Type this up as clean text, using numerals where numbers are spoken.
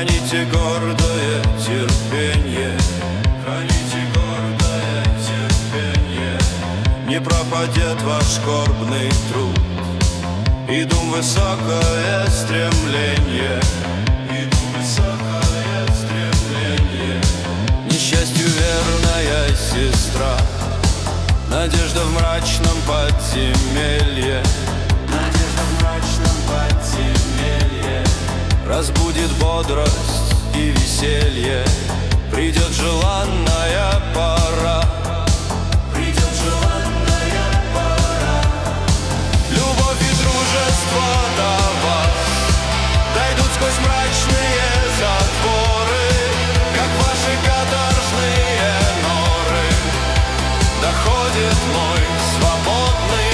Храните гордое терпенье, храните гордое терпенье. Не пропадет ваш скорбный труд, и дум высокое стремление, и дум высокое стремление. Несчастью верная сестра, надежда в мрачном подземелье, надежда в мрачном подземелье. Разбудит бодрость и веселье, придет желанная пора, придет желанная пора. Любовь и дружество до вас дойдут сквозь мрачные затворы, как ваши каторжные норы. Доходит мой свободный